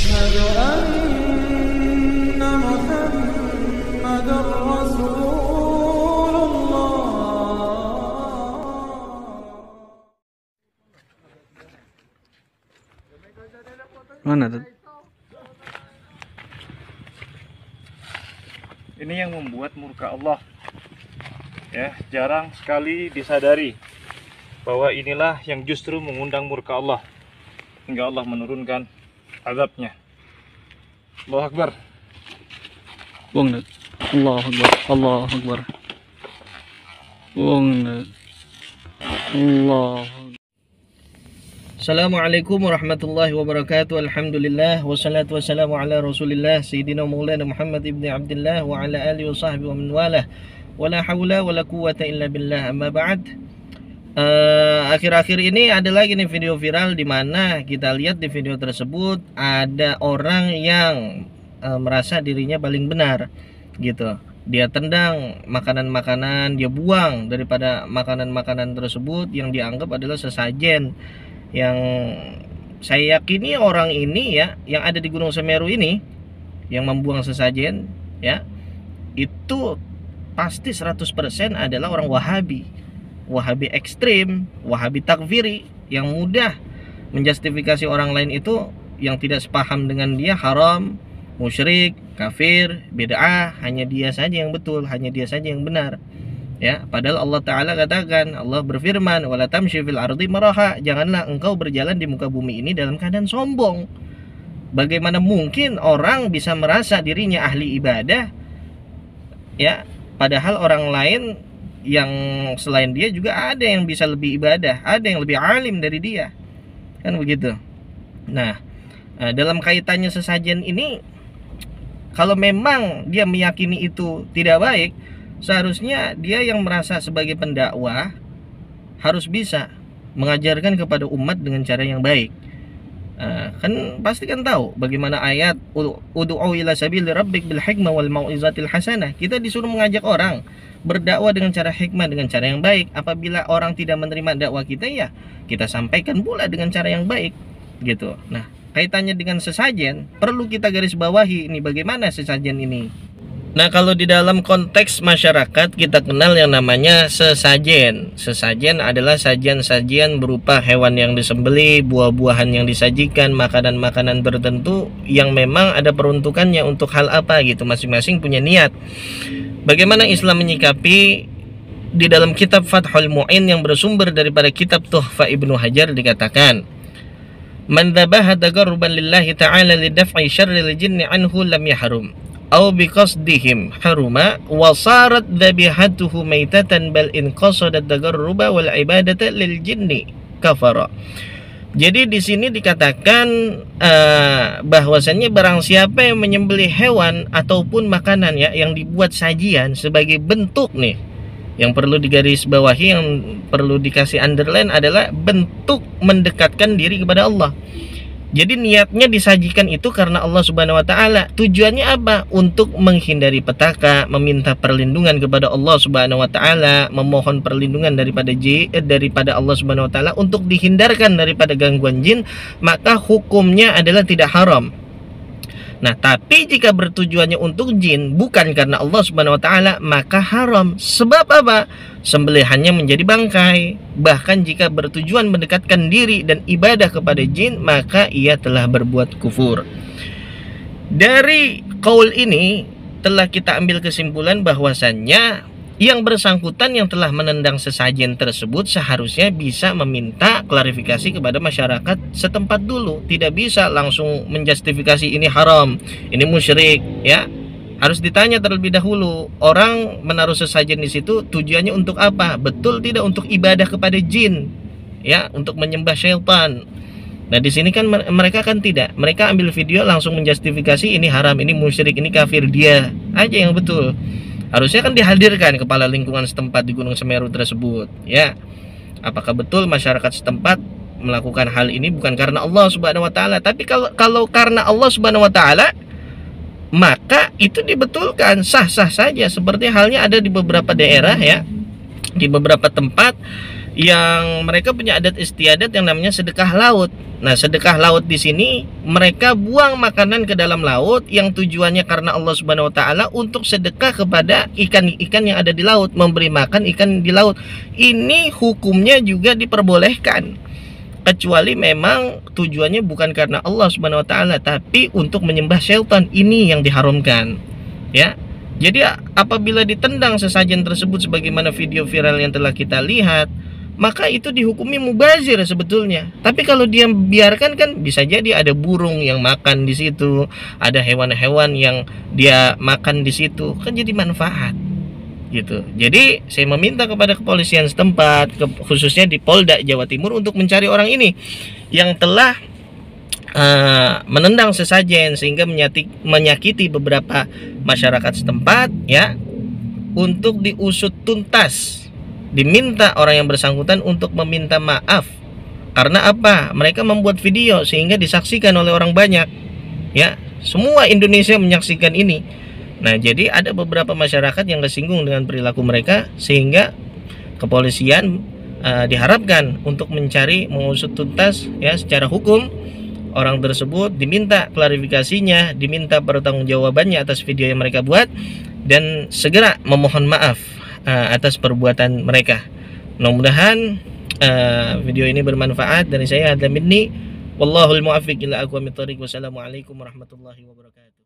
أشهد أن محمدا رسول الله. Mana tuh? Ini yang membuat murka Allah. Ya, jarang sekali disadari bahwa inilah yang justru mengundang murka Allah hingga Allah menurunkan azabnya. Allahu Akbar. Buang Nat. Allahu Akbar. Allahu Akbar. Buang Nat. Allah. Assalamualaikum warahmatullahi wabarakatuh. Alhamdulillah wassalatu wassalamu ala Rasulillah Sayyidina Maulana Muhammad ibn Abdullah wa ala alihi wa sahbihi wa man walah. Wala hawla wala quwwata illa billah. Amma ba'd. Akhir-akhir ini ada lagi nih video viral di mana kita lihat di video tersebut ada orang yang merasa dirinya paling benar gitu. Dia tendang makanan-makanan, dia buang daripada makanan-makanan tersebut yang dianggap adalah sesajen. Yang saya yakini orang ini ya, yang ada di Gunung Semeru ini yang membuang sesajen ya, itu pasti 100% adalah orang Wahabi. Wahabi ekstrim, Wahabi takfiri, yang mudah menjustifikasi orang lain itu yang tidak sepaham dengan dia haram, musyrik, kafir, bid'ah, hanya dia saja yang betul, hanya dia saja yang benar. Ya, padahal Allah Ta'ala katakan, Allah berfirman, wala tamshi fil ardi maraha, janganlah engkau berjalan di muka bumi ini dalam keadaan sombong. Bagaimana mungkin orang bisa merasa dirinya ahli ibadah ya, padahal orang lain yang selain dia juga ada yang bisa lebih ibadah, ada yang lebih alim dari dia, kan begitu. Nah, dalam kaitannya sesajen ini, kalau memang dia meyakini itu tidak baik, seharusnya dia yang merasa sebagai pendakwah harus bisa mengajarkan kepada umat dengan cara yang baik. Kan pasti kan tahu bagaimana ayat ud'u ila sabili rabbik bil hikmah wal mau'izatil hasanah. Kita disuruh mengajak orang berdakwah dengan cara hikmah, dengan cara yang baik. Apabila orang tidak menerima dakwah kita, ya kita sampaikan pula dengan cara yang baik gitu. Nah, kaitannya dengan sesajen perlu kita garis bawahi ini, bagaimana sesajen ini. Nah, kalau di dalam konteks masyarakat kita kenal yang namanya sesajen. Sesajen adalah sajian-sajian berupa hewan yang disembelih, buah-buahan yang disajikan, makanan-makanan tertentu yang memang ada peruntukannya untuk hal apa gitu, masing-masing punya niat. Bagaimana Islam menyikapi? Di dalam kitab Fathul Mu'in yang bersumber daripada kitab Tuhfa Ibnu Hajar dikatakan, man dhabaha taqarruban lillahi ta'ala lidaf'i syarril jinni anhu lam yahrum aw biqasdihim haruma wa sarat dhabihatuhu maitatan bal in qasadat taqarruba wal ibadata lil jinni kafara. Jadi di sini dikatakan bahwasannya barang siapa yang menyembelih hewan ataupun makanan ya yang dibuat sajian sebagai bentuk nih, yang perlu digarisbawahi, yang perlu dikasih underline adalah bentuk mendekatkan diri kepada Allah. Jadi niatnya disajikan itu karena Allah Subhanahu wa Ta'ala. Tujuannya apa? Untuk menghindari petaka, meminta perlindungan kepada Allah Subhanahu wa Ta'ala, memohon perlindungan daripada Allah Subhanahu wa Ta'ala untuk dihindarkan daripada gangguan jin, maka hukumnya adalah tidak haram. Nah, tapi jika bertujuannya untuk jin bukan karena Allah Subhanahu wa Ta'ala, maka haram. Sebab apa? Sembelihannya menjadi bangkai. Bahkan jika bertujuan mendekatkan diri dan ibadah kepada jin, maka ia telah berbuat kufur. Dari qaul ini telah kita ambil kesimpulan bahwasannya yang bersangkutan yang telah menendang sesajen tersebut seharusnya bisa meminta klarifikasi kepada masyarakat setempat dulu. Tidak bisa langsung menjustifikasi ini haram, ini musyrik ya. Harus ditanya terlebih dahulu, orang menaruh sesajen di situ tujuannya untuk apa? Betul tidak untuk ibadah kepada jin ya, untuk menyembah syaitan. Nah, di sini kan mereka kan tidak. Mereka ambil video langsung menjustifikasi ini haram, ini musyrik, ini kafir. Dia aja yang betul. Harusnya kan dihadirkan kepala lingkungan setempat di Gunung Semeru tersebut ya. Apakah betul masyarakat setempat melakukan hal ini bukan karena Allah Subhanahu wa Ta'ala? Tapi kalau karena Allah Subhanahu wa Ta'ala, maka itu dibetulkan, sah-sah saja. Seperti halnya ada di beberapa daerah ya, di beberapa tempat yang mereka punya adat istiadat yang namanya sedekah laut. Nah, sedekah laut di sini mereka buang makanan ke dalam laut yang tujuannya karena Allah Subhanahu wa taala untuk sedekah kepada ikan-ikan yang ada di laut, memberi makan ikan di laut. Ini hukumnya juga diperbolehkan. Kecuali memang tujuannya bukan karena Allah Subhanahu wa taala tapi untuk menyembah syaitan. Ini yang diharamkan. Ya. Jadi apabila ditendang sesajen tersebut sebagaimana video viral yang telah kita lihat, maka itu dihukumi mubazir sebetulnya. Tapi kalau dia biarkan kan bisa jadi ada burung yang makan di situ, ada hewan-hewan yang dia makan di situ, kan jadi manfaat gitu. Jadi saya meminta kepada kepolisian setempat, khususnya di Polda Jawa Timur untuk mencari orang ini yang telah menendang sesajen sehingga menyakiti beberapa masyarakat setempat, ya, untuk diusut tuntas. Diminta orang yang bersangkutan untuk meminta maaf. Karena apa? Mereka membuat video sehingga disaksikan oleh orang banyak. Ya, semua Indonesia menyaksikan ini. Nah, jadi ada beberapa masyarakat yang tersinggung dengan perilaku mereka sehingga kepolisian diharapkan untuk mencari, mengusut tuntas ya secara hukum orang tersebut, diminta klarifikasinya, diminta pertanggungjawabannya atas video yang mereka buat, dan segera memohon maaf atas perbuatan mereka. Mudah-mudahan video ini bermanfaat. Dari saya Adlan Midni, wallahul muwaffiq ila aqwamit thoriq. Wassalamualaikum warahmatullahi wabarakatuh.